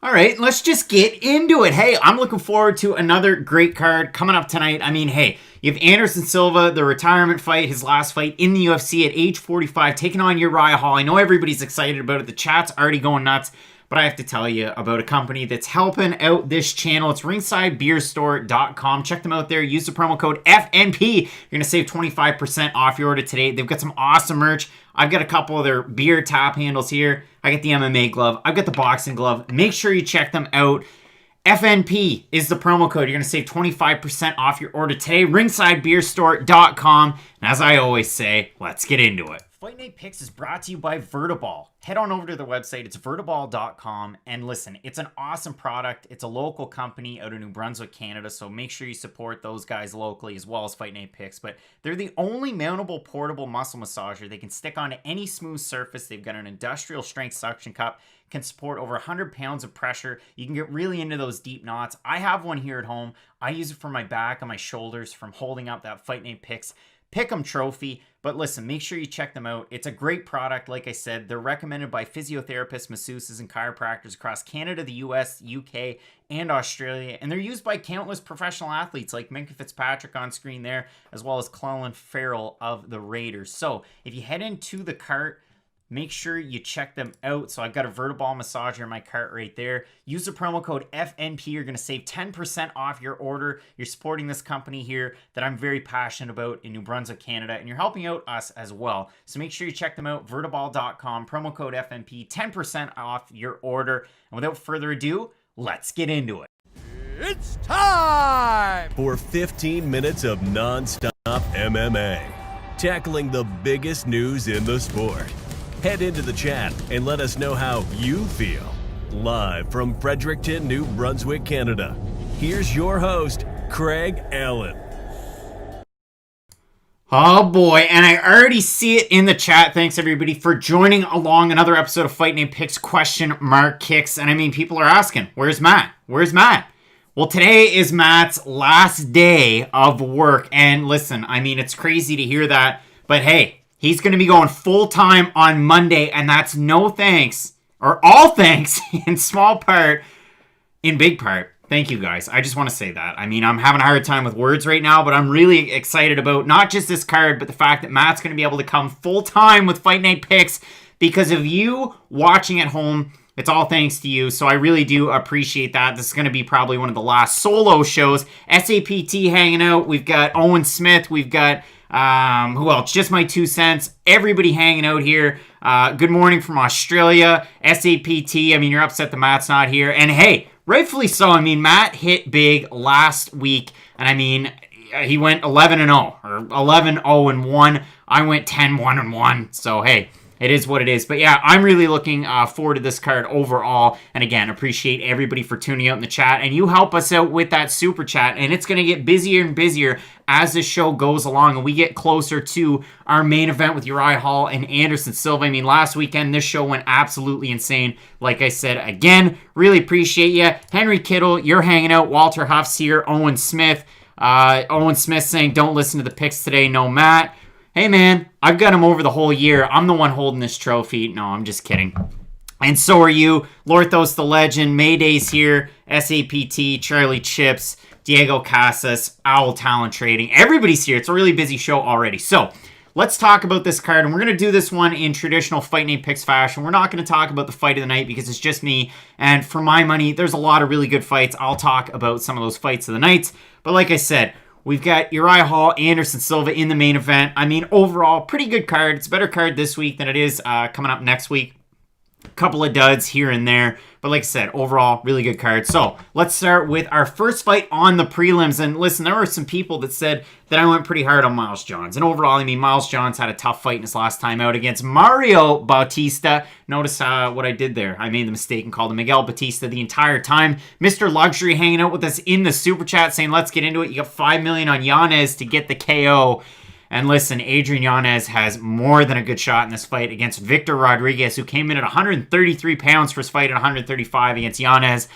All right, let's just get into it. Hey, I'm looking forward to another great card coming up tonight. I mean, hey, you have Anderson Silva, the retirement fight, his last fight in the UFC at age 45, taking on Uriah Hall. I know everybody's excited about it. The chat's already going nuts, but I have to tell you about a company that's helping out this channel. It's ringsidebeerstore.com. Check them out there. Use the promo code FNP. You're going to save 25% off your order today. They've got some awesome merch. I've got a couple of their beer tap handles here. I got the MMA glove. I've got the boxing glove. Make sure you check them out. FNP is the promo code. You're going to save 25% off your order today. Ringsidebeerstore.com. And as I always say, let's get into it. Fight Night Picks is brought to you by Vertiball. Head on over to their website. It's vertiball.com. And listen, it's an awesome product. It's a local company out of New Brunswick, Canada. So make sure you support those guys locally as well as Fight Night Picks. But they're the only mountable portable muscle massager. They can stick onto any smooth surface. They've got an industrial strength suction cup. Can support over 100 pounds of pressure. You can get really into those deep knots. I have one here at home. I use it for my back and my shoulders from holding up that Fight Night Picks Pick'em trophy. But listen, make sure you check them out. It's a great product. Like I said, they're recommended by physiotherapists, masseuses, and chiropractors across Canada, the US, UK, and Australia. And they're used by countless professional athletes like Minkah Fitzpatrick on screen there, as well as Clelin Ferrell of the Raiders. So if you head into the cart, make sure you check them out. So I've got a Vertiball massager in my cart right there. Use the promo code FNP. You're going to save 10% off your order. You're supporting this company here that I'm very passionate about in New Brunswick, Canada, and you're helping out us as well. So make sure you check them out, vertiball.com, promo code FNP, 10% off your order. And without further ado, let's get into it. It's time for 15 minutes of non-stop MMA, tackling the biggest news in the sport. Head into the chat and let us know how you feel. Live from Fredericton, New Brunswick, Canada, here's your host, Craig Allen. Oh boy, and I already see it in the chat. Thanks everybody for joining along another episode of Fight Night Picks question mark kicks. And I mean, people are asking, where's Matt? Where's Matt? Well, today is Matt's last day of work. And listen, I mean, it's crazy to hear that, but hey, he's going to be going full-time on Monday, and that's no thanks, or all thanks, in small part, in big part. Thank you, guys. I just want to say that. I mean, I'm having a hard time with words right now, but I'm really excited about not just this card, but the fact that Matt's going to be able to come full-time with Fight Night Picks because of you watching at home. It's all thanks to you, so I really do appreciate that. This is going to be probably one of the last solo shows. SAPT hanging out. We've got Owen Smith. We've got... who else? Just my 2 cents. Everybody hanging out here. Good morning from Australia. SAPT. I mean, you're upset that Matt's not here. And hey, rightfully so. I mean, Matt hit big last week. And I mean, he went 11-0 or 11-0-1. I went 10-1-1. So hey, it is what it is. But yeah, I'm really looking forward to this card overall. And again, appreciate everybody for tuning out in the chat. And you help us out with that super chat. And it's going to get busier and busier as this show goes along and we get closer to our main event with Uriah Hall and Anderson Silva. I mean, last weekend, this show went absolutely insane. Like I said, again, really appreciate you. Henry Kittle, you're hanging out. Walter Huff's here. Owen Smith. Owen Smith saying, don't listen to the picks today. No, Matt. Hey, man, I've got him over the whole year. I'm the one holding this trophy. No, I'm just kidding. And so are you. Lorthos the Legend, Mayday's here, SAPT, Charlie Chips, Diego Casas, Owl Talent Trading. Everybody's here. It's a really busy show already. So let's talk about this card. And we're going to do this one in traditional Fight Night Picks fashion. We're not going to talk about the fight of the night because it's just me. And for my money, there's a lot of really good fights. I'll talk about some of those fights of the nights. But like I said, we've got Uriah Hall, Anderson Silva in the main event. I mean, overall, pretty good card. It's a better card this week than it is coming up next week. A couple of duds here and there. But like I said, overall, really good card. So let's start with our first fight on the prelims. And listen, there were some people that said that I went pretty hard on Miles Johns. And overall, I mean, Miles Johns had a tough fight in his last time out against Mario Bautista. Notice what I did there. I made the mistake and called him Miguel Bautista the entire time. Mr. Luxury hanging out with us in the super chat saying, let's get into it. You got $5 million on Yanez to get the KO. And listen, Adrian Yanez has more than a good shot in this fight against Victor Rodriguez, who came in at 133 pounds for his fight at 135 against Yanez.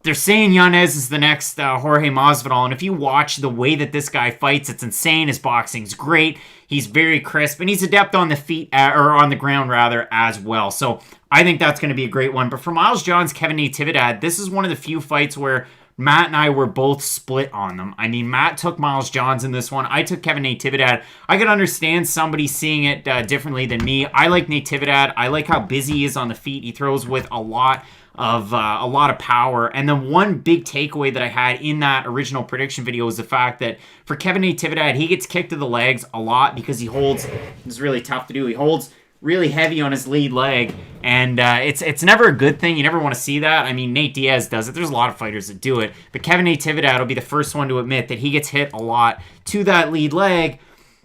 They're saying Yanez is the next Jorge Masvidal, and if you watch the way that this guy fights, it's insane. His boxing's great. He's very crisp, and he's adept on the feet, or on the ground rather, as well. So I think that's going to be a great one. But for Miles Johns, Kevin Natividad, this is one of the few fights where Matt and I were both split on them. I mean, Matt took Miles Johns in this one. I took Kevin Natividad. I could understand somebody seeing it differently than me. I like Natividad. I like how busy he is on the feet. He throws with a lot of power. And then one big takeaway that I had in that original prediction video was the fact that for Kevin Natividad, he gets kicked to the legs a lot because he holds, it's really tough to do, he holds really heavy on his lead leg, and it's never a good thing. You never want to see that. I mean, Nate Diaz does it. There's a lot of fighters that do it, but Kevin Natividad will be the first one to admit that he gets hit a lot to that lead leg.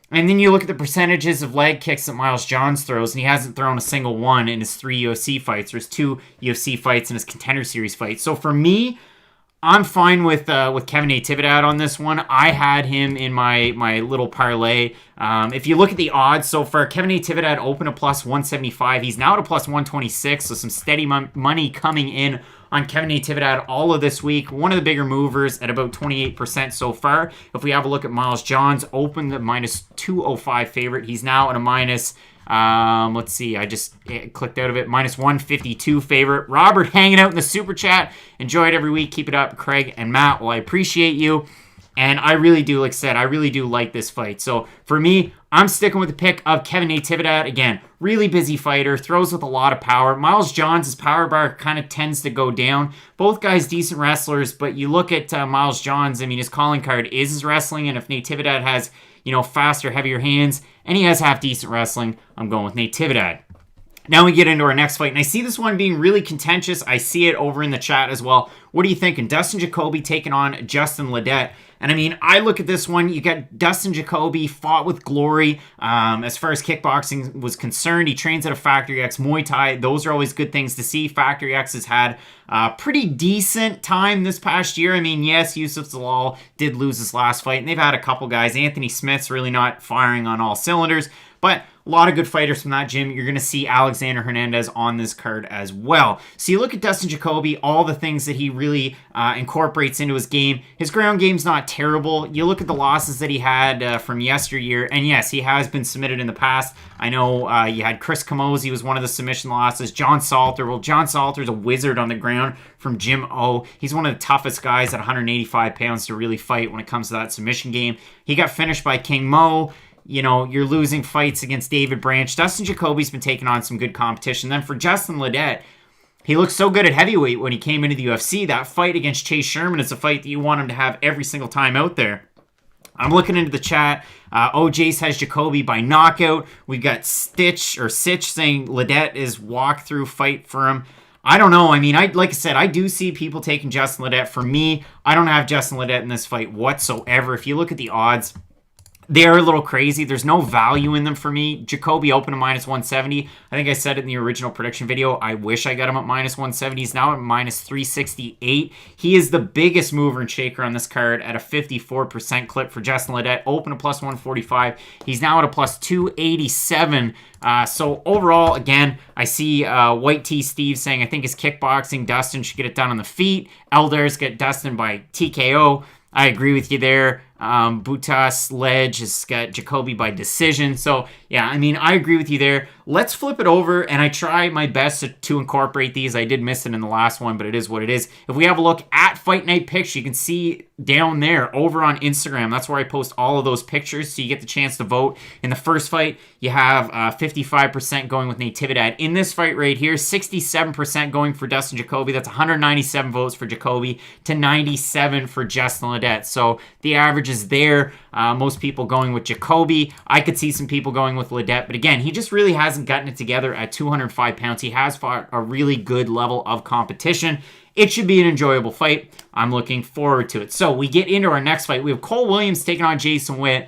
And then you look at the percentages of leg kicks that Miles Johns throws, and he hasn't thrown a single one in his 3 UFC fights. There's 2 UFC fights in his Contender Series fight. So for me, I'm fine with Kevin Natividad on this one. I had him in my little parlay. If you look at the odds so far, Kevin Natividad opened a plus 175. He's now at a plus 126, so some steady money coming in on Kevin Natividad all of this week. One of the bigger movers at about 28% so far. If we have a look at Miles Johns, opened the minus 205 favorite. He's now at a minus... let's see, I just clicked out of it. Minus 152 favorite. Robert hanging out in the super chat. Enjoy it every week. Keep it up, Craig and Matt. Well, I appreciate you. And I really do, like I said, I really do like this fight. So for me, I'm sticking with the pick of Kevin Natividad. Again, really busy fighter, throws with a lot of power. Miles Johns' power bar kind of tends to go down. Both guys decent wrestlers, but you look at Miles Johns, I mean, his calling card is his wrestling, and if Natividad has, faster, heavier hands, and he has half-decent wrestling, I'm going with Natividad. Now we get into our next fight, and I see this one being really contentious. I see it over in the chat as well. What are you thinking? Dustin Jacoby taking on Justin Ledet. And I mean, I look at this one, you got Dustin Jacoby, fought with glory. As far as kickboxing was concerned, he trains at a Factory X Muay Thai. Those are always good things to see. Factory X has had a pretty decent time this past year. I mean, yes, Yusuf Zalal did lose his last fight, and they've had a couple guys. Anthony Smith's really not firing on all cylinders, but a lot of good fighters from that gym. You're going to see Alexander Hernandez on this card as well. So you look at Dustin Jacoby, all the things that he really incorporates into his game. His ground game's not terrible. You look at the losses that he had from yesteryear, and yes, he has been submitted in the past. I know you had Chris Camozzi was one of the submission losses. John Salter. Well, John Salter's a wizard on the ground from Jim O. He's one of the toughest guys at 185 pounds to really fight when it comes to that submission game. He got finished by King Mo. You're losing fights against David Branch. Dustin Jacoby's been taking on some good competition. Then for Justin Ledet, he looked so good at heavyweight when he came into the UFC. That fight against Chase Sherman is a fight that you want him to have every single time out there. I'm looking into the chat. OJ's has Jacoby by knockout. We got Sitch saying Ledet is walkthrough fight for him. I don't know. I mean, like I said, I do see people taking Justin Ledet. For me, I don't have Justin Ledet in this fight whatsoever. If you look at the odds, they are a little crazy. There's no value in them for me. Jacoby opened a minus 170. I think I said it in the original prediction video. I wish I got him at minus 170. He's now at minus 368. He is the biggest mover and shaker on this card at a 54% clip for Justin Ledet. Open a plus 145. He's now at a plus 287. So overall, again, I see White T Steve saying, I think his kickboxing, Dustin should get it done on the feet. Elders get Dustin by TKO. I agree with you there. Butas Ledge has got Jacoby by decision. So, yeah, I mean, I agree with you there. Let's flip it over, and I try my best to incorporate these. I did miss it in the last one, but it is what it is. If we have a look at Fight Night Picks, you can see down there over on Instagram. That's where I post all of those pictures, so you get the chance to vote. In the first fight, you have 55% going with Natividad. In this fight right here, 67% going for Dustin Jacoby. That's 197 votes for Jacoby to 97 for Justin Ledet. So the average is there. Most people going with Jacoby. I could see some people going with Ledet, but again, he just really hasn't gotten it together at 205 pounds. He has fought a really good level of competition. It should be an enjoyable fight. I'm looking forward to it. So we get into our next fight. We have Cole Williams taking on Jason Witt.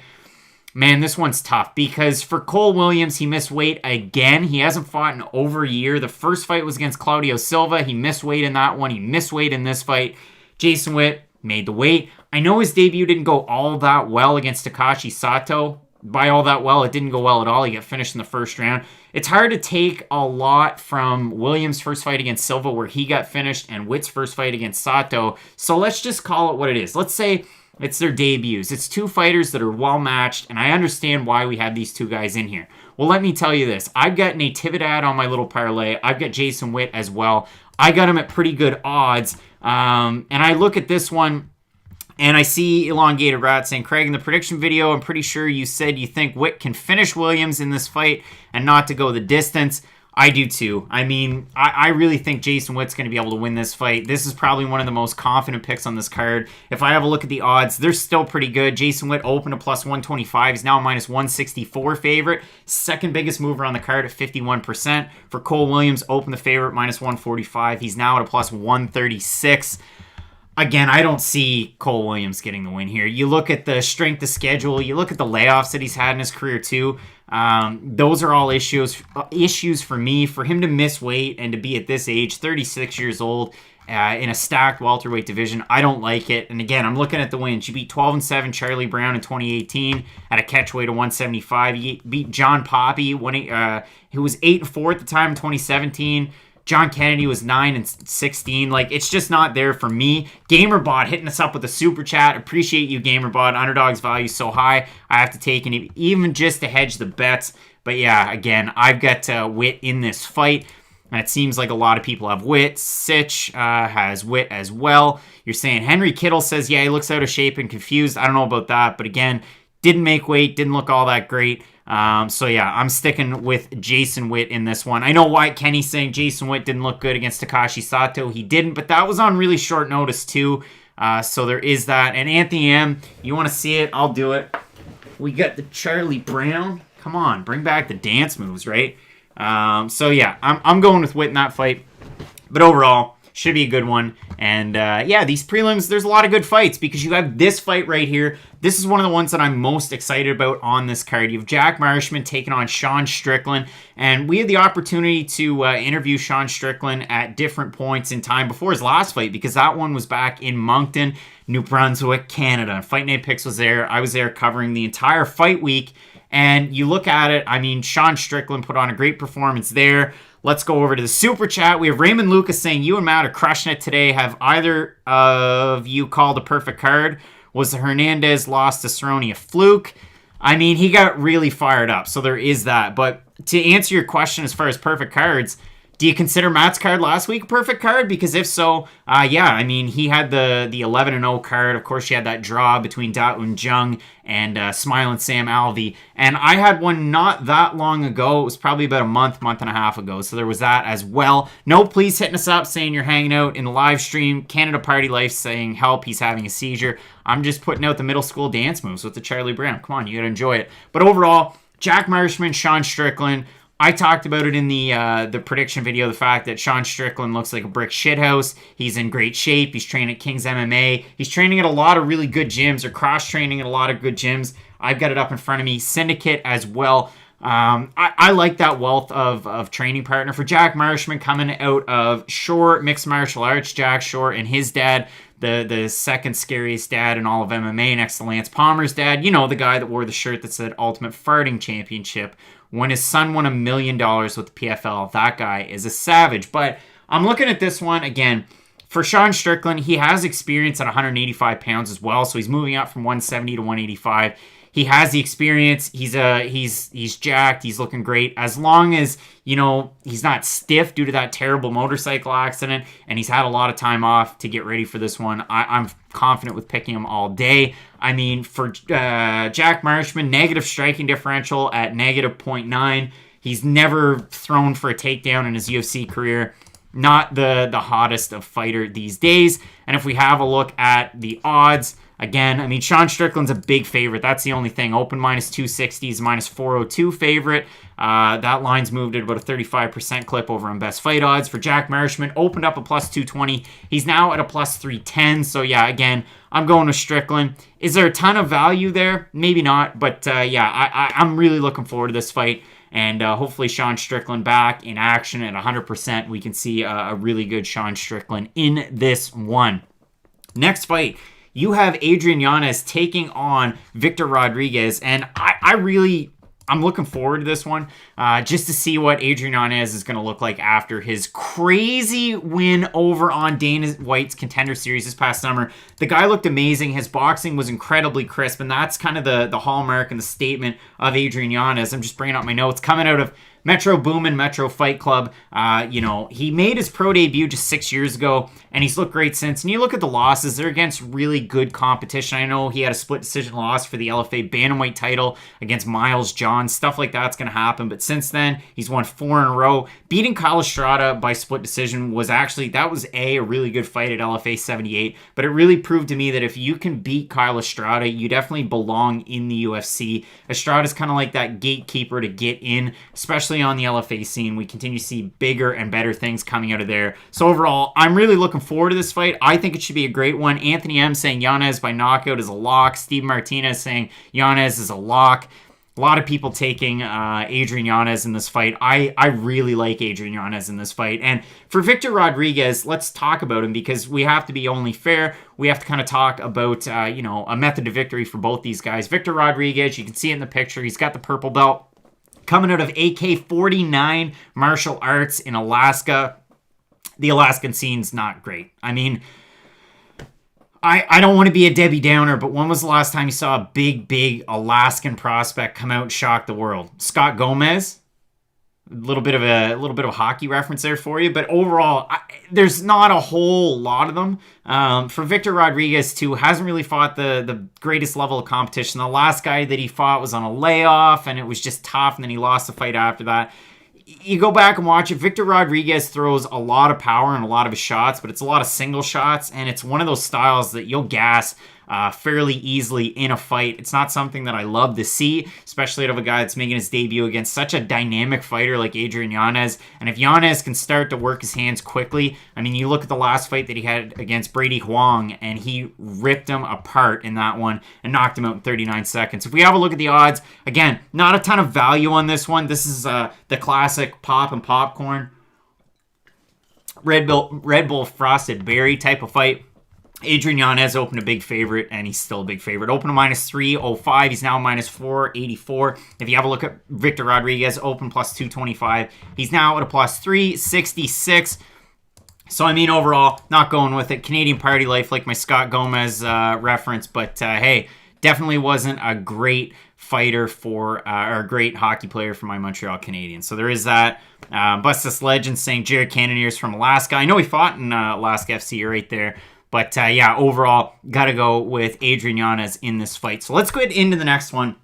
Man, this one's tough because for Cole Williams, he missed weight again. He hasn't fought in over a year. The first fight was against Claudio Silva. He missed weight in that one. He missed weight in this fight. Jason Witt made the weight. I know his debut didn't go all that well against Takashi Sato. By all that well, it didn't go well at all. He got finished in the first round. It's hard to take a lot from Williams' first fight against Silva where he got finished and Witt's first fight against Sato. So let's just call it what it is. Let's say It's their debuts. It's two fighters that are well-matched, and I understand why we have these two guys in here. Well, let me tell you this. I've got Natividad on my little parlay. I've got Jason Witt as well. I got him at pretty good odds. And I look at this one, and I see Elongated Rat saying, Craig, in the prediction video, I'm pretty sure you said you think Witt can finish Williams in this fight and not to go the distance. I do too. I mean, I really think Jason Witt's going to be able to win this fight. This is probably one of the most confident picks on this card. If I have a look at the odds, they're still pretty good. Jason Witt opened to plus 125. He's now a minus 164 favorite. Second biggest mover on the card at 51%. For Cole Williams, opened the favorite, minus 145. He's now at a plus 136. Again, I don't see Cole Williams getting the win here. You look at the strength of schedule. You look at the layoffs that he's had in his career too. Those are all issues for me. For him to miss weight and to be at this age, 36 years old, in a stacked welterweight division, I don't like it. And again, I'm looking at the wins. You beat 12-7 Charlie Brown in 2018 at a catchweight of 175. You beat John Poppy, who was 8-4 at the time in 2017. John Kennedy was 9-16. Like, it's just not there for me. GamerBot hitting us up with a super chat. Appreciate you, GamerBot. Underdog's value so high, I have to take it, even just to hedge the bets. But yeah, again, I've got Witt in this fight, and it seems like a lot of people have Witt. Sitch has Witt as well. You're saying Henry Kittle says, yeah, he looks out of shape and confused. I don't know about that, but again, didn't make weight, didn't look all that great. So yeah, I'm sticking with Jason Witt in this one. I know White Kenny's saying Jason Witt didn't look good against Takashi Sato. He didn't, but that was on really short notice too. So there is that. And Anthony M, you want to see it? I'll do it. We got the Charlie Brown. Come on, bring back the dance moves, right? So yeah, I'm going with Witt in that fight. But overall, should be a good one. And yeah, these prelims, there's a lot of good fights because you have this fight right here. This is one of the ones that I'm most excited about on this card. You have Jack Marshman taking on Sean Strickland. And we had the opportunity to interview Sean Strickland at different points in time before his last fight because that one was back in Moncton, New Brunswick, Canada. Fight Night Picks was there. I was there covering the entire fight week. And you look at it, I mean, Sean Strickland put on a great performance there. Let's go over to the super chat. We have Raymond Lucas saying, you and Matt are crushing it today. Have either of you called a perfect card? Was the Hernandez loss to Cerrone a fluke? I mean, he got really fired up, so there is that. But to answer your question as far as perfect cards, do you consider Matt's card last week a perfect card? Because if so, yeah, I mean, he had the 11-0 card. Of course, you had that draw between Da Un Jung and Smile and Sam Alvey. And I had one not that long ago. It was probably about a month and a half ago. So there was that as well. No, please hitting us up saying you're hanging out in the live stream. Canada Party Life saying help, he's having a seizure. I'm just putting out the middle school dance moves with the Charlie Brown. Come on, you got to enjoy it. But overall, Jack Marshman, Sean Strickland, I talked about it in the prediction video, the fact that Sean Strickland looks like a brick shithouse. He's in great shape. He's training at King's MMA. He's training at a lot of really good gyms, or cross-training at a lot of good gyms. I've got it up in front of me. Syndicate as well. I like that wealth of training partner. For Jack Marshman coming out of Shore Mixed Martial Arts, Jack Shore and his dad, the second scariest dad in all of MMA next to Lance Palmer's dad. You know, the guy that wore the shirt that said Ultimate Farting Championship when his son won $1 million with the PFL. That guy is a savage. But I'm looking at this one again. For Sean Strickland, he has experience at 185 pounds as well, so he's moving up from 170 to 185. He has the experience. He's jacked. He's looking great. As long as, you know, he's not stiff due to that terrible motorcycle accident, and he's had a lot of time off to get ready for this one, I'm confident with picking him all day. I mean, for Jack Marshman, negative striking differential at negative 0.9. He's never thrown for a takedown in his UFC career. Not the hottest of fighter these days. And if we have a look at the odds, again, I mean, Sean Strickland's a big favorite. That's the only thing. Open minus 260 is minus 402 favorite. That line's moved at about a 35% clip over on best fight odds. For Jack Marshman, opened up a plus 220. He's now at a plus 310. So yeah, again, I'm going with Strickland. Is there a ton of value there? Maybe not. But yeah, I'm really looking forward to this fight. And hopefully Sean Strickland back in action at 100%. We can see a really good Sean Strickland in this one. Next fight, you have Adrian Yanez taking on Victor Rodriguez. And I really I'm looking forward to this one, just to see what Adrian Yanez is going to look like after his crazy win over on Dana White's Contender Series this past summer. The guy looked amazing. His boxing was incredibly crisp, and that's kind of the hallmark and the statement of Adrian Yanez. I'm just bringing up my notes. Coming out of Metro Boomin, Metro Fight Club, he made his pro debut just 6 years ago, and he's looked great since. And you look at the losses, they're against really good competition. I know he had a split decision loss for the LFA Bantamweight title against Miles John. Stuff like that's going to happen. But since then, he's won 4 in a row. Beating Kyle Estrada by split decision was a really good fight at LFA 78. But it really proved to me that if you can beat Kyle Estrada, you definitely belong in the UFC. Estrada's kind of like that gatekeeper to get in, especially on the LFA scene. We continue to see bigger and better things coming out of there. So overall, I'm really looking forward to this fight. I think it should be a great one. Anthony M saying Yanez by knockout is a lock. Steve Martinez saying Yanez is a lock. A lot of people taking Adrian Yanez in this fight. I really like Adrian Yanez in this fight. And for Victor Rodriguez, let's talk about him, because we have to be only fair. We have to kind of talk about, a method to victory for both these guys. Victor Rodriguez, you can see it in the picture. He's got the purple belt. Coming out of AK-49 martial arts in Alaska. The Alaskan scene's not great. I mean, I don't want to be a Debbie Downer, but when was the last time you saw a big Alaskan prospect come out and shock the world? Scott Gomez? A little bit of a hockey reference there for you, but overall, there's not a whole lot of them. For Victor Rodriguez, too, hasn't really fought the greatest level of competition. The last guy that he fought was on a layoff, and it was just tough, and then he lost the fight after that. You go back and watch it. Victor Rodriguez throws a lot of power in a lot of his shots, but it's a lot of single shots, and it's one of those styles that you'll gas fairly easily in a fight. It's not something that I love to see, especially out of a guy that's making his debut against such a dynamic fighter like Adrian Yanez. And if Yanez can start to work his hands quickly, I mean, you look at the last fight that he had against Brady Huang, and he ripped him apart in that one and knocked him out in 39 seconds. If we have a look at the odds, again, not a ton of value on this one. This is the classic pop and popcorn, Red Bull Frosted Berry type of fight. Adrian Yanez opened a big favorite, and he's still a big favorite. Opened a -305. He's now -484. If you have a look at Victor Rodriguez, open +225. He's now at a +366. So, I mean, overall, not going with it. Canadian Party Life, like my Scott Gomez reference. But, hey, definitely wasn't a great fighter or a great hockey player for my Montreal Canadiens. So there is that. Bustus Legend saying Jared Cannonier's from Alaska. I know he fought in Alaska FC right there. But, overall, got to go with Adrian Yanez in this fight. So let's go into the next one.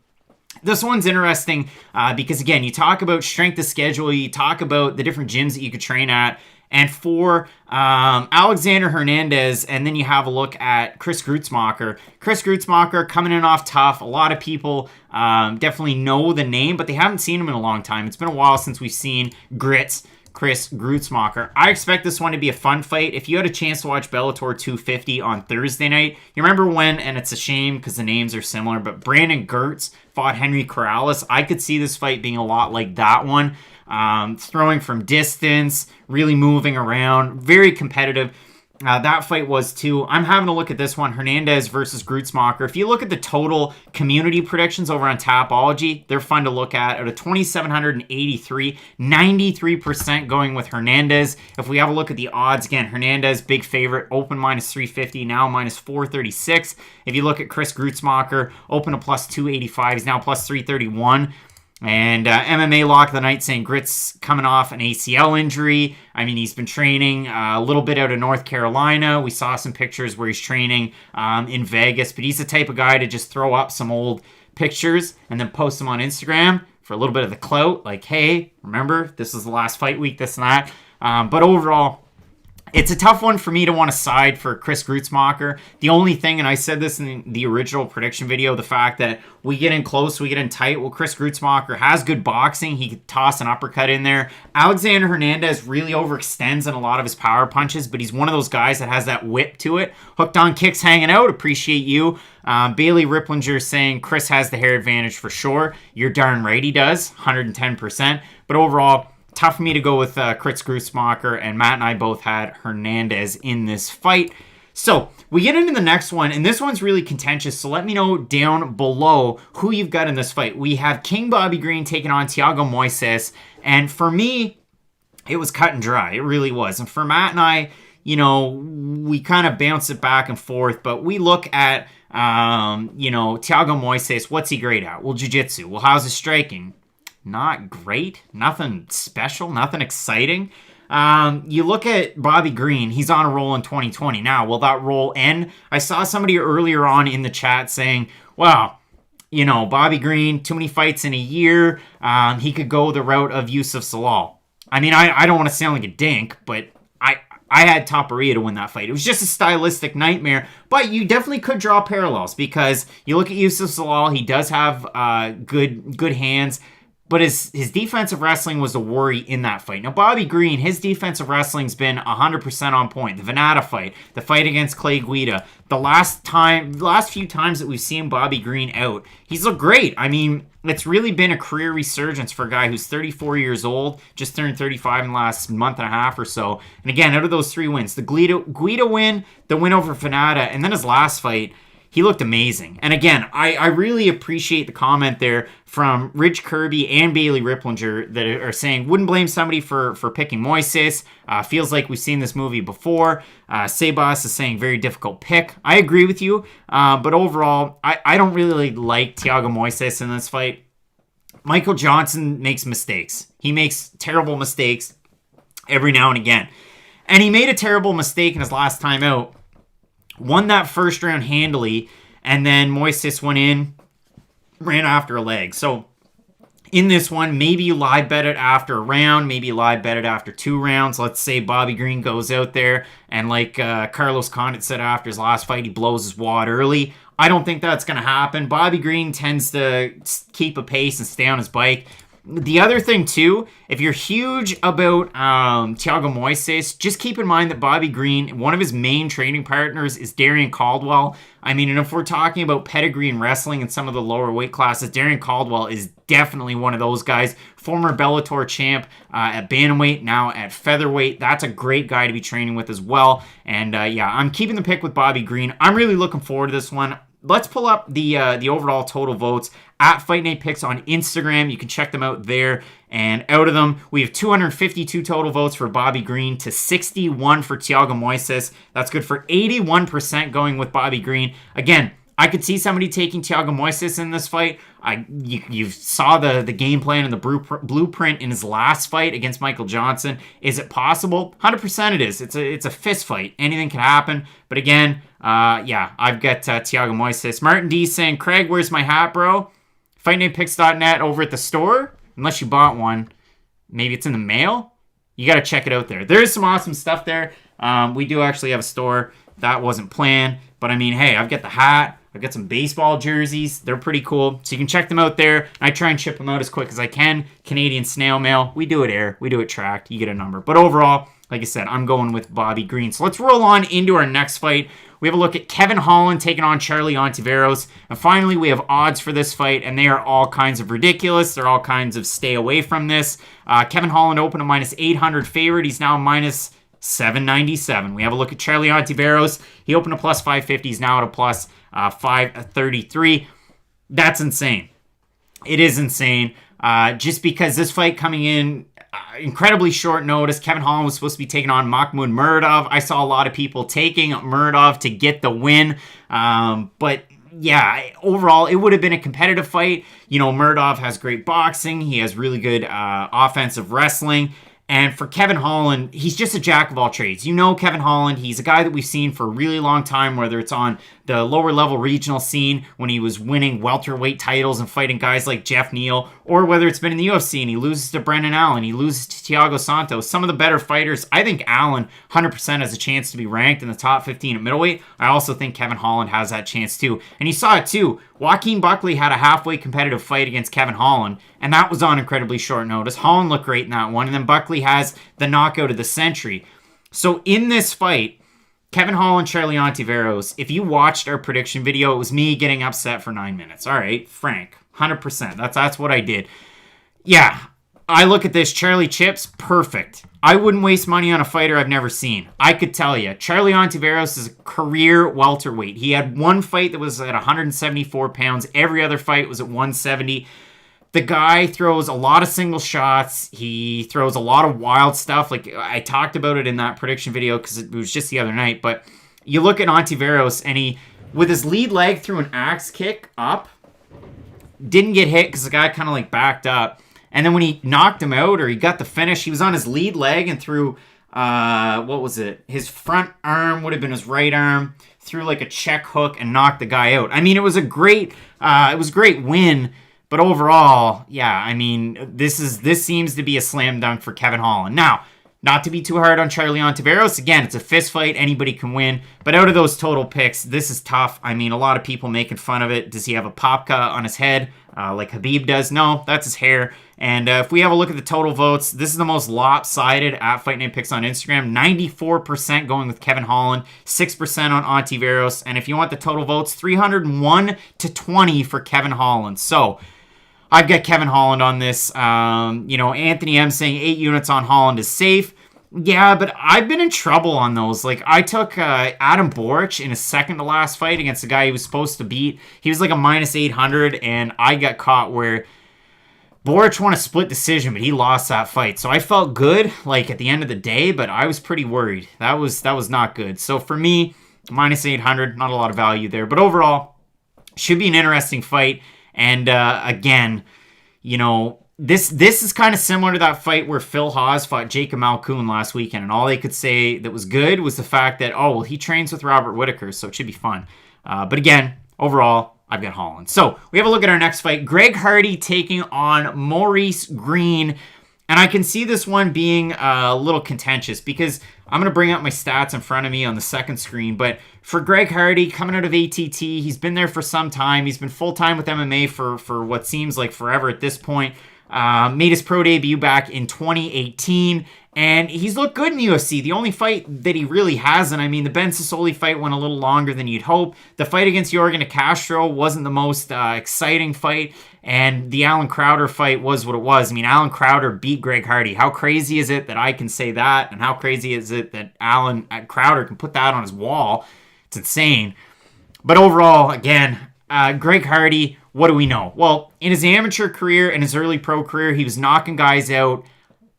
This one's interesting because, again, you talk about strength of schedule. You talk about the different gyms that you could train at. And for Alexander Hernandez, and then you have a look at Chris Gruetzemacher. Chris Gruetzemacher coming in off tough. A lot of people definitely know the name, but they haven't seen him in a long time. It's been a while since we've seen Chris Gruetzemacher. I expect this one to be a fun fight. If you had a chance to watch Bellator 250 on Thursday night, you remember when, and it's a shame because the names are similar, but Brandon Gertz fought Henry Corrales. I could see this fight being a lot like that one. Throwing from distance, really moving around, very competitive. That fight was too. I'm having a look at this one, Hernandez versus Gruetzemacher. If you look at the total community predictions over on Tapology, they're fun to look at. Out of 2,783, 93% going with Hernandez. If we have a look at the odds, again, Hernandez, big favorite, open -350, now -436. If you look at Chris Gruetzemacher, open a +285, he's now +331. And MMA Lock of the Night saying Grit's coming off an ACL injury. I mean, he's been training a little bit out of North Carolina. We saw some pictures where he's training in Vegas. But he's the type of guy to just throw up some old pictures and then post them on Instagram for a little bit of the clout. Like, hey, remember, this is the last fight week, this and that. But overall, it's a tough one for me to want to side for Chris Gruetzemacher. The only thing, and I said this in the original prediction video, the fact that we get in close, we get in tight. Well, Chris Gruetzemacher has good boxing. He could toss an uppercut in there. Alexander Hernandez really overextends in a lot of his power punches, but he's one of those guys that has that whip to it. Hooked on kicks hanging out. Appreciate you. Bailey Ripplinger saying Chris has the hair advantage for sure. You're darn right he does, 110%. But overall, tough for me to go with Chris Gruetzemacher, and Matt and I both had Hernandez in this fight. So we get into the next one, and this one's really contentious. So let me know down below who you've got in this fight. We have King Bobby Greene taking on Thiago Moises. And for me, it was cut and dry. It really was. And for Matt and I, we kind of bounce it back and forth. But we look at, Thiago Moises. What's he great at? Well, jiu-jitsu. Well, how's his striking? Not great. Nothing special. Nothing exciting. You look at Bobby Greene, he's on a roll in 2020 now. Will that roll end? I saw somebody earlier on in the chat saying, wow, Bobby Greene, too many fights in a year. He could go the route of Yusuf Salal. I mean, I don't want to sound like a dink, but I had Topuria to win that fight. It was just a stylistic nightmare, but you definitely could draw parallels because you look at Yusuf Salal, he does have good hands. But his defensive wrestling was a worry in that fight. Now, Bobby Greene, his defensive wrestling's been 100% on point. The Venata fight, the fight against Clay Guida, the last few times that we've seen Bobby Greene out, he's looked great. I mean, it's really been a career resurgence for a guy who's 34 years old, just turned 35 in the last month and a half or so. And again, out of those 3 wins, the Guida win, the win over Venata, and then his last fight, he looked amazing. And again, I really appreciate the comment there from Rich Kirby and Bailey Ripplinger that are saying, wouldn't blame somebody for picking Moises. Feels like we've seen this movie before. Sebas is saying very difficult pick. I agree with you. But overall, I don't really like Thiago Moises in this fight. Michael Johnson makes mistakes. He makes terrible mistakes every now and again. And he made a terrible mistake in his last time out. Won that first round handily, and then Moises went in, ran after a leg. So in this one, maybe you live bet it after a round, maybe you live bet it after 2 rounds. Let's say Bobby Greene goes out there, and like Carlos Condit said after his last fight, he blows his wad early. I don't think that's going to happen. Bobby Greene tends to keep a pace and stay on his bike. The other thing, too, if you're huge about Thiago Moises, just keep in mind that Bobby Greene, one of his main training partners is Darrion Caldwell. I mean, and if we're talking about pedigree in wrestling in some of the lower weight classes, Darrion Caldwell is definitely one of those guys. Former Bellator champ at bantamweight, now at featherweight. That's a great guy to be training with as well. And I'm keeping the pick with Bobby Greene. I'm really looking forward to this one. Let's pull up the overall total votes at Fight Night Picks on Instagram. You can check them out there. And out of them, we have 252 total votes for Bobby Greene to 61 for Thiago Moises. That's good for 81% going with Bobby Greene. Again, I could see somebody taking Thiago Moises in this fight. You saw the game plan and the blueprint in his last fight against Michael Johnson. Is it possible? 100% it is. It's a fist fight. Anything can happen. But again, I've got Thiago Moises. Martin D saying, Craig, where's my hat, bro? FightNightPicks.net over at the store. Unless you bought one. Maybe it's in the mail. You got to check it out there. There is some awesome stuff there. We do actually have a store. That wasn't planned. But I mean, hey, I've got the hat. I've got some baseball jerseys. They're pretty cool. So you can check them out there. I try and ship them out as quick as I can. Canadian snail mail. We do it air. We do it tracked. You get a number. But overall, like I said, I'm going with Bobby Greene. So let's roll on into our next fight. We have a look at Kevin Holland taking on Charlie Ontiveros. And finally, we have odds for this fight, and they are all kinds of ridiculous. They're all kinds of stay away from this. Kevin Holland opened a minus 800 favorite. He's now minus 797. We have a look at Charlie Ontiveros. He opened a plus 550. He's now at a plus 533. That's insane. It is insane. Just because this fight coming in incredibly short notice. Kevin Holland was supposed to be taking on Makhmud Muradov. I saw a lot of people taking Muradov to get the win. But yeah, overall, it would have been a competitive fight. You know, Muradov has great boxing. He has really good offensive wrestling. And for Kevin Holland, he's just a jack of all trades. You know Kevin Holland, he's a guy that we've seen for a really long time, whether it's on the lower level regional scene when he was winning welterweight titles and fighting guys like Jeff Neal, or whether it's been in the UFC and he loses to Brendan Allen, he loses to Thiago Santos. Some of the better fighters, I think Allen 100% has a chance to be ranked in the top 15 at middleweight. I also think Kevin Holland has that chance too. And you saw it too. Joaquin Buckley had a halfway competitive fight against Kevin Holland, and that was on incredibly short notice. Holland looked great in that one, and then Buckley has the knockout of the century. So in this fight, Kevin Holland, Charlie Ontiveros, if you watched our prediction video, it was me getting upset for 9 minutes. All right, frank, 100%. That's what I did. Yeah, I look at this, Charlie Chips, perfect. I wouldn't waste money on a fighter I've never seen. I could tell you, Charlie Ontiveros is a career welterweight. He had one fight that was at 174 pounds. Every other fight was at 170. The guy throws a lot of single shots. He throws a lot of wild stuff. Like, I talked about it in that prediction video because it was just the other night. But you look at Ontiveros, and he, with his lead leg, threw an axe kick up. Didn't get hit because the guy kind of like backed up. And then when he knocked him out, or he got the finish, he was on his lead leg and threw, what was it? His front arm would have been his right arm. Threw like a check hook and knocked the guy out. I mean, it was a great win. But overall, yeah, I mean, this seems to be a slam dunk for Kevin Holland. Now, not to be too hard on Charlie Ontiveros. Again, it's a fist fight. Anybody can win. But out of those total picks, this is tough. I mean, a lot of people making fun of it. Does he have a popka on his head like Khabib does? No, that's his hair. And if we have a look at the total votes, this is the most lopsided at Fight Night Picks on Instagram. 94% going with Kevin Holland, 6% on Ontiveros. And if you want the total votes, 301-20 for Kevin Holland. So I've got Kevin Holland on this. Anthony M saying 8 units on Holland is safe. Yeah, but I've been in trouble on those. Like, I took Adam Boric in his second to last fight against the guy he was supposed to beat. He was like a minus 800, and I got caught where Boric won a split decision, but he lost that fight. So I felt good, like, at the end of the day, but I was pretty worried. That was not good. So for me, minus 800, not a lot of value there. But overall, should be an interesting fight. And again, this is kind of similar to that fight where Phil Haas fought Jacob Malkoun last weekend. And all they could say that was good was the fact that, he trains with Robert Whittaker, so it should be fun. But again, overall, I've got Holland. So we have a look at our next fight. Greg Hardy taking on Maurice Greene. And I can see this one being a little contentious because I'm going to bring up my stats in front of me on the second screen. But for Greg Hardy, coming out of ATT, he's been there for some time. He's been full-time with MMA for what seems like forever at this point. Made his pro debut back in 2018. And he's looked good in the UFC. The only fight that he really hasn't, I mean, the Ben Sassoli fight went a little longer than you'd hope. The fight against Jorgen De Castro wasn't the most exciting fight. And the Alan Crowder fight was what it was. I mean, Alan Crowder beat Greg Hardy. How crazy is it that I can say that? And how crazy is it that Alan Crowder can put that on his wall? It's insane. But overall, again, Greg Hardy, what do we know? Well, in his amateur career and his early pro career, he was knocking guys out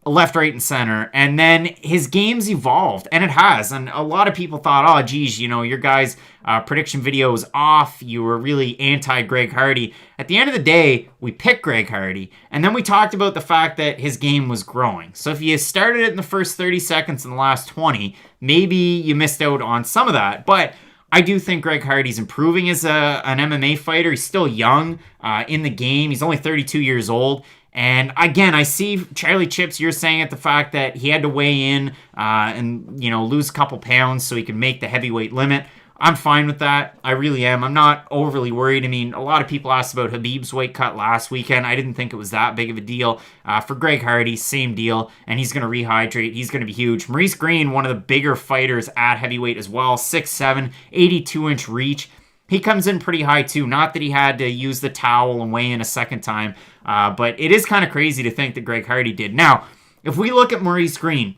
left, right, and center. And then his game's evolved, and it has. And a lot of people thought, geez, your guys' prediction video was off. You were really anti-Greg Hardy. At the end of the day, we picked Greg Hardy. And then we talked about the fact that his game was growing. So if you started it in the first 30 seconds in the last 20, maybe you missed out on some of that. But I do think Greg Hardy's improving as an MMA fighter. He's still young in the game. He's only 32 years old. And again, I see Charlie Chips, you're saying it, the fact that he had to weigh in and lose a couple pounds so he could make the heavyweight limit. I'm fine with that. I really am. I'm not overly worried. I mean, a lot of people asked about Khabib's weight cut last weekend. I didn't think it was that big of a deal. For Greg Hardy, same deal. And he's going to rehydrate. He's going to be huge. Maurice Greene, one of the bigger fighters at heavyweight as well. 6'7", 82-inch reach. He comes in pretty high too. Not that he had to use the towel and weigh in a second time. But it is kind of crazy to think that Greg Hardy did. Now, if we look at Maurice Greene,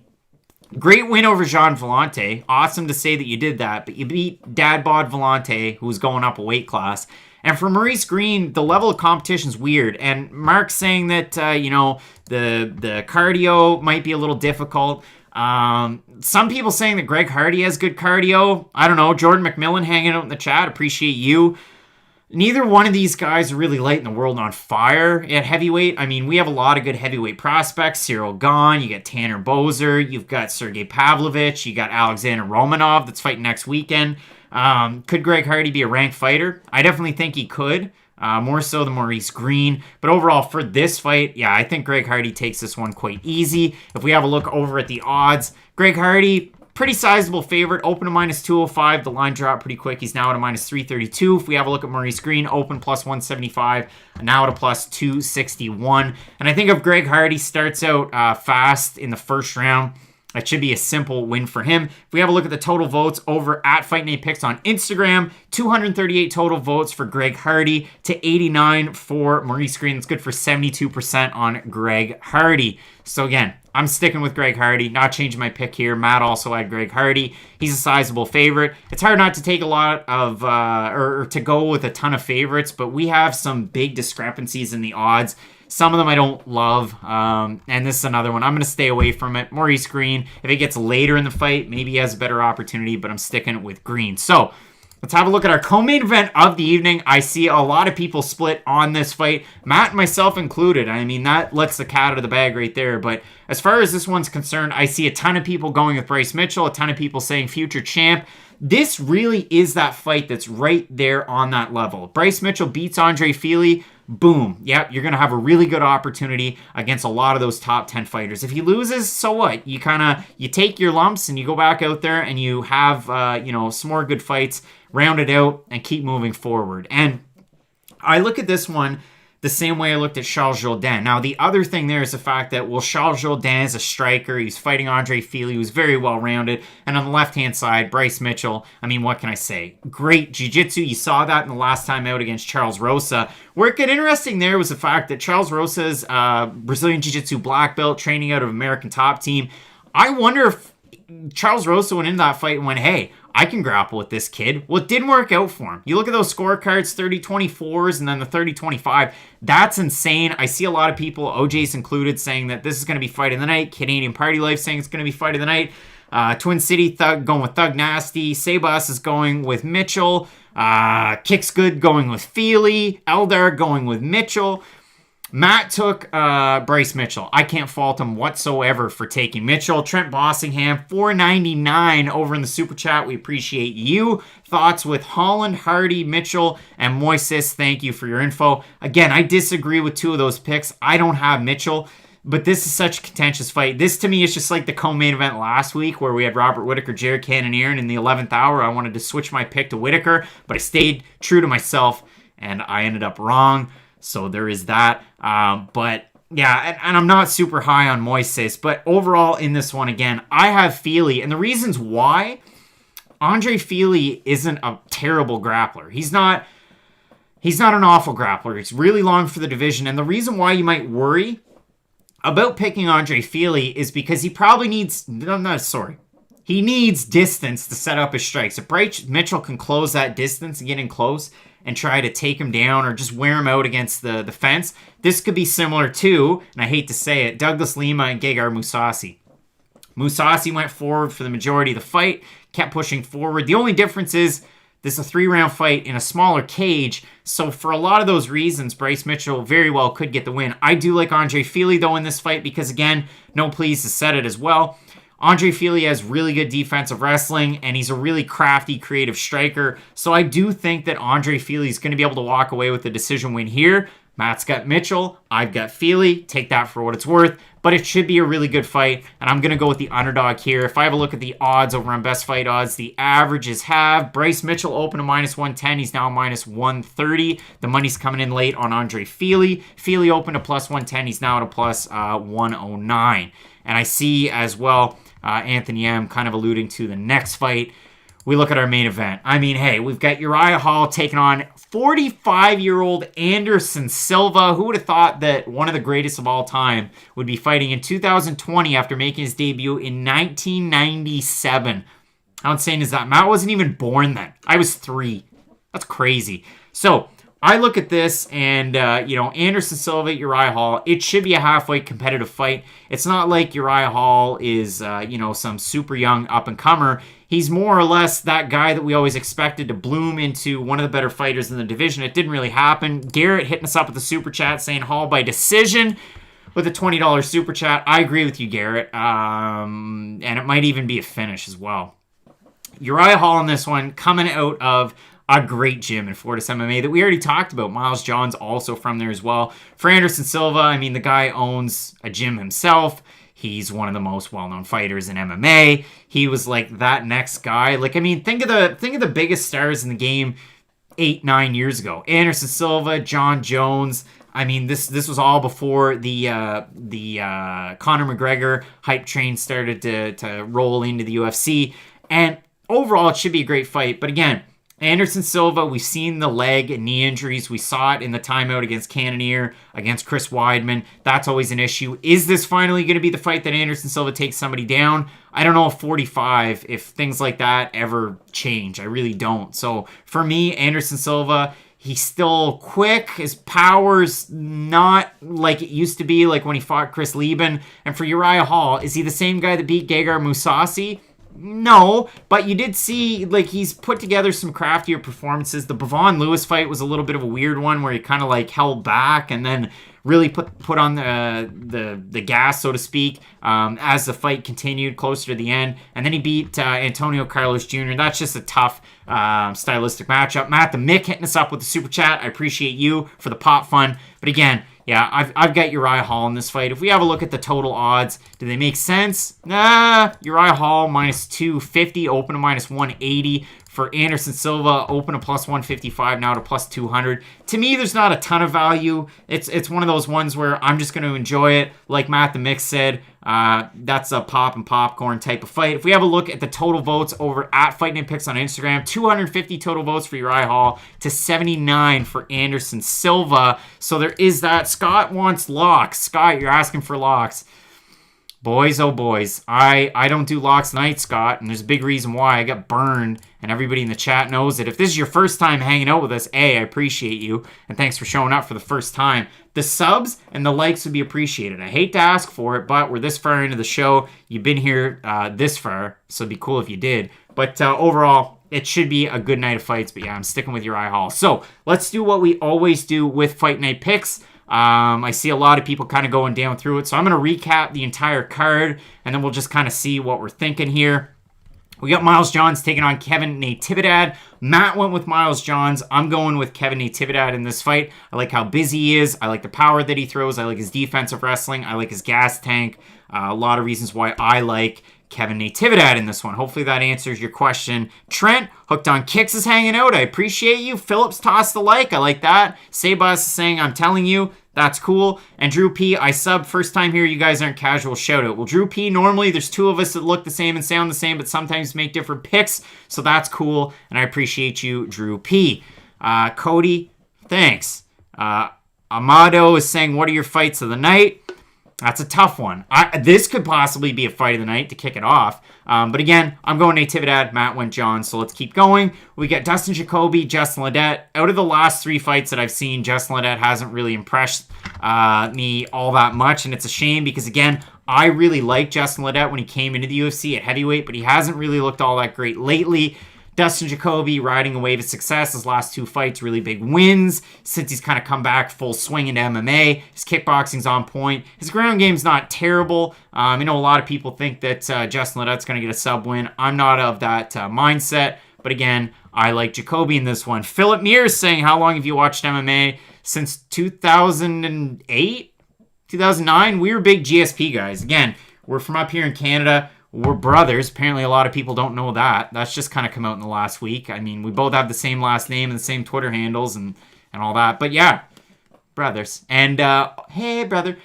great win over Jean Vellante. Awesome to say that you did that. But you beat Dad Bod Vellante, who's going up a weight class. And for Maurice Greene, the level of competition is weird. And Mark's saying that, the cardio might be a little difficult. Some people saying that Greg Hardy has good cardio. I don't know. Jordan McMillan hanging out in the chat. Appreciate you. Neither one of these guys are really lighting the world on fire at heavyweight. I mean, we have a lot of good heavyweight prospects. Cyril Gahn, you got Tanner Bozer, you've got Sergey Pavlovich, you got Alexander Romanov that's fighting next weekend. Could Greg Hardy be a ranked fighter? I definitely think he could. More so than Maurice Greene. But overall, for this fight, yeah, I think Greg Hardy takes this one quite easy. If we have a look over at the odds, Greg Hardy, pretty sizable favorite, open to minus 205. The line dropped pretty quick. He's now at a minus 332. If we have a look at Maurice Greene, open plus 175, now at a plus 261. And I think if Greg Hardy starts out fast in the first round, That should be a simple win for him. If we have a look at the total votes over at Fight Night Picks on Instagram, 238 total votes for Greg Hardy to 89 for Maurice Greene. It's good for 72% on Greg Hardy. So again, I'm sticking with Greg Hardy, not changing my pick here. Matt also had Greg Hardy. He's a sizable favorite. It's hard not to take a lot of, or to go with a ton of favorites, but we have some big discrepancies in the odds. Some of them I don't love, and this is another one. I'm going to stay away from it. Maurice Greene, if it gets later in the fight, maybe he has a better opportunity, but I'm sticking with Greene. So let's have a look at our co-main event of the evening. I see a lot of people split on this fight, Matt and myself included. I mean, that lets the cat out of the bag right there. But as far as this one's concerned, I see a ton of people going with Bryce Mitchell, a ton of people saying future champ. This really is that fight that's right there on that level. Bryce Mitchell beats Andre Fili. Boom. Yep, you're going to have a really good opportunity against a lot of those top 10 fighters. If he loses, so what? You take your lumps and you go back out there and you have, some more good fights, round it out, and keep moving forward. And I look at this one the same way I looked at Charles Jourdain. Now, the other thing there is the fact that, well, Charles Jourdain is a striker. He's fighting Andre Fili, who's very well-rounded. And on the left-hand side, Bryce Mitchell, I mean, what can I say? Great jiu-jitsu. You saw that in the last time out against Charles Rosa. Where it got interesting there was the fact that Charles Rosa's Brazilian jiu-jitsu black belt, training out of American Top Team. I wonder if Charles Rosa went into that fight and went, hey, I can grapple with this kid. Well, it didn't work out for him. You look at those scorecards, 30-24s and then the 30-25. That's insane. I see a lot of people, OJ's included, saying that this is going to be fight of the night. Canadian Party Life saying it's going to be fight of the night. Twin City Thug going with Thug Nasty. Sebas is going with Mitchell. Kicks Good going with Fili. Eldar going with Mitchell. Matt took Bryce Mitchell. I can't fault him whatsoever for taking Mitchell. Trent Bossingham, $4.99 over in the Super Chat. We appreciate you. Thoughts with Holland, Hardy, Mitchell, and Moises. Thank you for your info. Again, I disagree with two of those picks. I don't have Mitchell, but this is such a contentious fight. This, to me, is just like the co-main event last week where we had Robert Whittaker, Jared Cannonier, and in the 11th hour, I wanted to switch my pick to Whittaker, but I stayed true to myself, and I ended up wrong. So there is that. But yeah, and I'm not super high on Moises, but overall in this one, again, I have Fili. And the reasons why, Andre Fili isn't a terrible grappler. He's not an awful grappler. He's really long for the division. And the reason why you might worry about picking Andre Fili is because he probably needs, he needs distance to set up his strikes. If Bryce Mitchell can close that distance and get in close and try to take him down or just wear him out against the fence, this could be similar to, and I hate to say it, Douglas Lima and Gegard Mousasi. Mousasi went forward for the majority of the fight, kept pushing forward. The only difference is this is a 3-round fight in a smaller cage, so for a lot of those reasons, Bryce Mitchell very well could get the win. I do like Andre Fili, though, in this fight because, again, no please to set it as well. Andre Fili has really good defensive wrestling, and he's a really crafty, creative striker. So I do think that Andre Fili is going to be able to walk away with the decision win here. Matt's got Mitchell. I've got Fili. Take that for what it's worth. But it should be a really good fight, and I'm going to go with the underdog here. If I have a look at the odds over on Best Fight Odds, the averages have Bryce Mitchell open to -110. He's now -130. The money's coming in late on Andre Fili. Fili open to +110. He's now at a +109. And I see as well Anthony M kind of alluding to the next fight. We look at our main event. I mean, hey, we've got Uriah Hall taking on 45-year-old Anderson Silva. Who would have thought that one of the greatest of all time would be fighting in 2020 after making his debut in 1997? How insane is that? Matt wasn't even born then. I was 3. That's crazy. So I look at this and, Anderson Silva, Uriah Hall, it should be a halfway competitive fight. It's not like Uriah Hall is, some super young up-and-comer. He's more or less that guy that we always expected to bloom into one of the better fighters in the division. It didn't really happen. Garrett hitting us up with the super chat saying Hall by decision with a $20 super chat. I agree with you, Garrett. And it might even be a finish as well. Uriah Hall in this one coming out of a great gym in Fortis MMA that we already talked about. Miles John's also from there as well. For Anderson Silva, I mean, the guy owns a gym himself. He's one of the most well-known fighters in MMA. He was like that next guy. Like, I mean, think of the biggest stars in the game 8-9 years ago. Anderson Silva, John Jones. I mean, this was all before the Conor McGregor hype train started to roll into the UFC. And overall, it should be a great fight. But again, Anderson Silva, we've seen the leg and knee injuries. We saw it in the timeout against Cannonier, against Chris Weidman. That's always an issue. Is this finally going to be the fight that Anderson Silva takes somebody down? I don't know if 45, if things like that ever change. I really don't. So for me, Anderson Silva, he's still quick. His power's not like it used to be, like when he fought Chris Lieben. And for Uriah Hall, is he the same guy that beat Gegard Mousasi? No, but you did see, like, he's put together some craftier performances. The Bavon Lewis fight was a little bit of a weird one where he kind of like held back and then really put on the gas, so to speak, as the fight continued closer to the end. And then he beat Antonio Carlos Jr. That's just a tough stylistic matchup. Matt the Mick hitting us up with the super chat. I appreciate you for the pop fun. But again, yeah, I've got Uriah Hall in this fight. If we have a look at the total odds, do they make sense? Nah, Uriah Hall minus 250, open to minus 180. For Anderson Silva, open to plus 155, now to plus 200. To me, there's not a ton of value. It's one of those ones where I'm just going to enjoy it. Like Matt the Mix said, that's a pop and popcorn type of fight. If we have a look at the total votes over at Fight Night Picks on Instagram, 250 total votes for Uriah Hall to 79 for Anderson Silva. So there is that. Scott wants locks. Scott, you're asking for locks. Boys, oh boys, I don't do locks night, Scott, and there's a big reason why. I got burned, and everybody in the chat knows it. If this is your first time hanging out with us, I appreciate you, and thanks for showing up for the first time. The subs and the likes would be appreciated. I hate to ask for it, but we're this far into the show. You've been here this far, so it'd be cool if you did. But overall, it should be a good night of fights, but yeah, I'm sticking with Uriah Hall. So let's do what we always do with Fight Night Picks. I see a lot of people kind of going down through it, so I'm going to recap the entire card, and then we'll just kind of see what we're thinking here. We got Miles Johns taking on Kevin Natividad. Matt went with Miles Johns. I'm going with Kevin Natividad in this fight. I like how busy he is. I like the power that he throws. I like his defensive wrestling. I like his gas tank. A lot of reasons why I like Kevin Natividad in this one. Hopefully that answers your question. Trent, Hooked on Kicks is hanging out. I appreciate you. Phillips tossed the like. I like that. Sebas is saying, I'm telling you. That's cool. And Drew P, I subbed first time here. You guys aren't casual. Shout out. Well, Drew P, normally there's two of us that look the same and sound the same, but sometimes make different picks. So that's cool. And I appreciate you, Drew P. Cody, thanks. Amado is saying, what are your fights of the night? That's a tough one. This could possibly be a fight of the night to kick it off. But again, I'm going Natividad. Matt went John, so let's keep going. We got Dustin Jacoby, Justin Ledet. Out of the last three fights that I've seen, Justin Ledet hasn't really impressed me all that much, and it's a shame because, again, I really liked Justin Ledet when he came into the UFC at heavyweight, but he hasn't really looked all that great lately. Dustin Jacoby riding a wave of success. His last two fights, really big wins. Since he's kind of come back full swing into MMA. His kickboxing's on point. His ground game's not terrible. I know a lot of people think that Justin Ledet's going to get a sub win. I'm not of that mindset. But again, I like Jacoby in this one. Philip Mears saying, how long have you watched MMA? Since 2008? 2009? We were big GSP guys. Again, we're from up here in Canada. We're brothers. Apparently, a lot of people don't know that. That's just kind of come out in the last week. I mean, we both have the same last name and the same Twitter handles and all that. But yeah, brothers. And, hey, brother.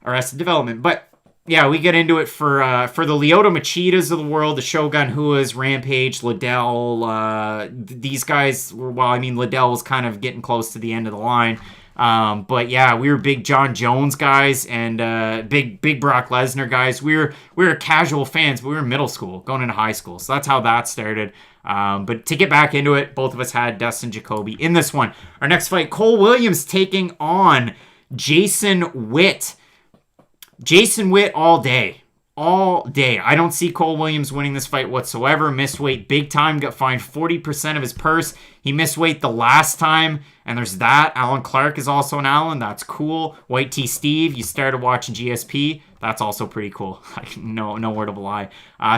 Arrested Development. But yeah, we get into it for the Lyoto Machidas of the world, the Shogun Huas, Rampage, Liddell. These guys were, well, I mean, Liddell was kind of getting close to the end of the line. But yeah, we were big John Jones guys and big Brock Lesnar guys. We were casual fans, but we were in middle school, going into high school. So that's how that started. But to get back into it, both of us had Dustin Jacoby in this one. Our next fight, Cole Williams taking on Jason Witt. Jason Witt all day. All day. I don't see Cole Williams winning this fight whatsoever. Missed weight big time. Got fined 40% of his purse. He missed weight the last time. And there's that. Alan Clark is also an Alan. That's cool. White T Steve, you started watching GSP. That's also pretty cool. No word of a lie.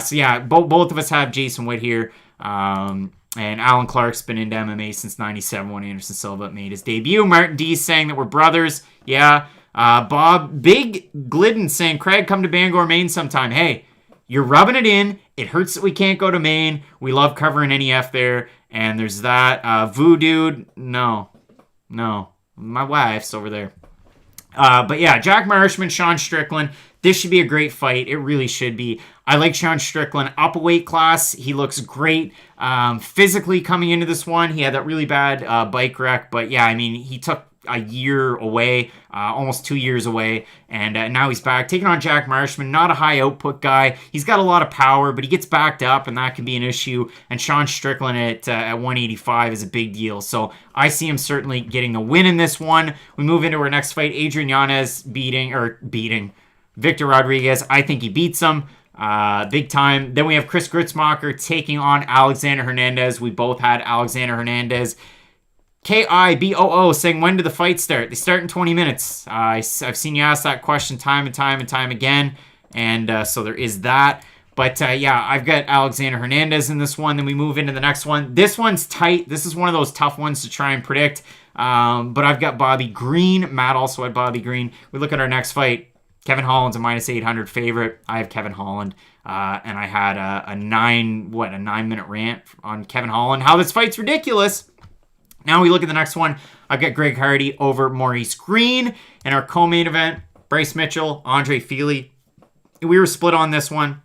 So yeah, both of us have Jason Witt here. And Alan Clark's been into MMA since 97 when Anderson Silva made his debut. Martin D saying that we're brothers. Yeah. Bob Big Glidden saying, Craig, come to Bangor, Maine sometime. Hey, you're rubbing it in. It hurts that we can't go to Maine. We love covering NEF there. And there's that. Voodoo, no. My wife's over there. But yeah, Jack Marshman, Sean Strickland. This should be a great fight. It really should be. I like Sean Strickland up a weight class. He looks great. Physically coming into this one, he had that really bad bike wreck. But yeah, I mean, he took a year away, almost 2 years away, and now he's back taking on Jack Marshman. Not a high output guy. He's got a lot of power, but he gets backed up, and that can be an issue. And Sean Strickland at 185 is a big deal. So I see him certainly getting the win in this one. We move into our next fight. Adrian Yanez beating Victor Rodriguez. I think he beats him. Big time. Then we have Chris Gruetzemacher taking on Alexander Hernandez. We both had Alexander Hernandez. KIBOO saying, when do the fights start? They start in 20 minutes. I've seen you ask that question time and time again. And so there is that. But yeah, I've got Alexander Hernandez in this one. Then we move into the next one. This one's tight. This is one of those tough ones to try and predict. But I've got Bobby Greene. Matt also had Bobby Greene. We look at our next fight. Kevin Holland's a minus 800 favorite. I have Kevin Holland. And I had a 9-minute rant on Kevin Holland. How this fight's ridiculous. Now we look at the next one. I've got Greg Hardy over Maurice Greene. In our co-main event, Bryce Mitchell, Andre Fili. We were split on this one.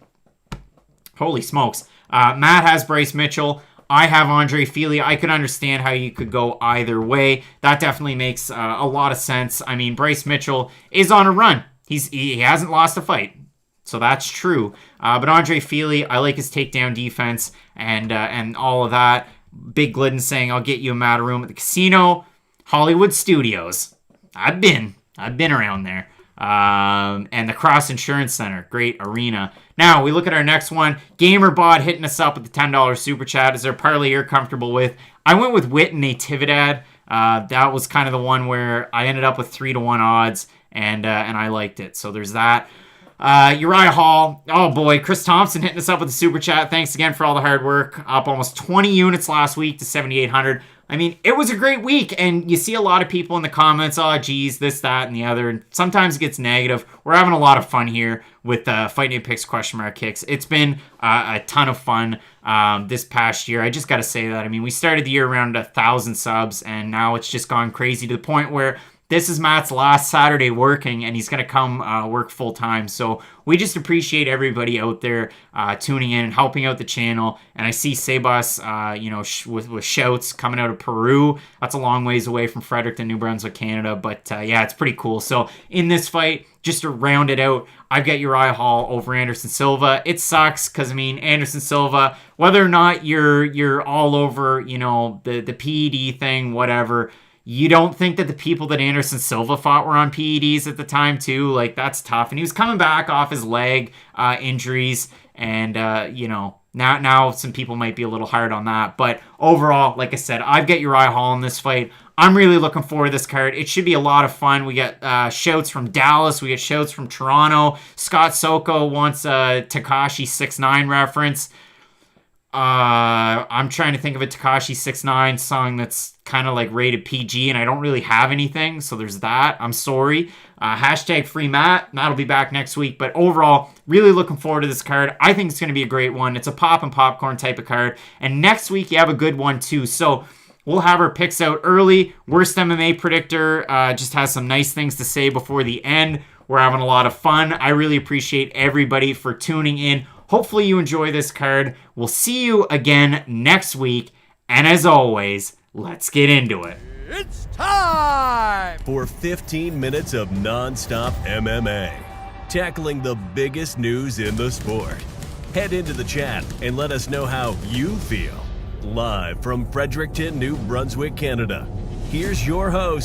Holy smokes. Matt has Bryce Mitchell. I have Andre Fili. I could understand how you could go either way. That definitely makes a lot of sense. I mean, Bryce Mitchell is on a run. He hasn't lost a fight. So that's true. But Andre Fili, I like his takedown defense and all of that. Big Glidden saying, I'll get you a matter room at the casino. Hollywood Studios. I've been around there. And the Cross Insurance Center. Great arena. Now, we look at our next one. GamerBot hitting us up with the $10 super chat. Is there a parlay you're comfortable with? I went with Witt and Natividad. That was kind of the one where I ended up with 3-1 odds. And I liked it. So there's that. Uriah Hall. Oh boy, Chris Thompson hitting us up with a super chat. Thanks again for all the hard work. Up almost 20 units last week to 7,800. I mean, it was a great week, and you see a lot of people in the comments, oh geez, this, that, and the other, and sometimes it gets negative. We're having a lot of fun here with Fight Night Picks !Kicks. It's been a ton of fun this past year. I just got to say that. I mean, we started the year around 1,000 subs, and now it's just gone crazy to the point where this is Matt's last Saturday working, and he's going to come work full-time. So we just appreciate everybody out there tuning in and helping out the channel. And I see Sebas, with shouts coming out of Peru. That's a long ways away from Fredericton, New Brunswick, Canada. But yeah, it's pretty cool. So in this fight, just to round it out, I've got Uriah Hall over Anderson Silva. It sucks because, I mean, Anderson Silva, whether or not you're all over, the PED thing, whatever, you don't think that the people that Anderson Silva fought were on PEDs at the time, too? Like, that's tough. And he was coming back off his leg injuries. And, now some people might be a little hard on that. But overall, like I said, I've got Uriah Hall in this fight. I'm really looking forward to this card. It should be a lot of fun. We get shouts from Dallas. We get shouts from Toronto. Scott Soko wants a Tekashi 6ix9ine reference. I'm trying to think of a Tekashi 6ix9ine song that's kind of like rated PG, and I don't really have anything, so there's that. I'm sorry. Hashtag free Matt. Matt'll be back next week, but overall, really looking forward to this card. I think it's going to be a great one. It's a pop and popcorn type of card, and next week you have a good one too. So we'll have our picks out early. Worst MMA Predictor just has some nice things to say before the end. We're having a lot of fun. I really appreciate everybody for tuning in. Hopefully you enjoy this card. We'll see you again next week. And as always, let's get into it. It's time! For 15 minutes of non-stop MMA, tackling the biggest news in the sport. Head into the chat and let us know how you feel. Live from Fredericton, New Brunswick, Canada. Here's your host,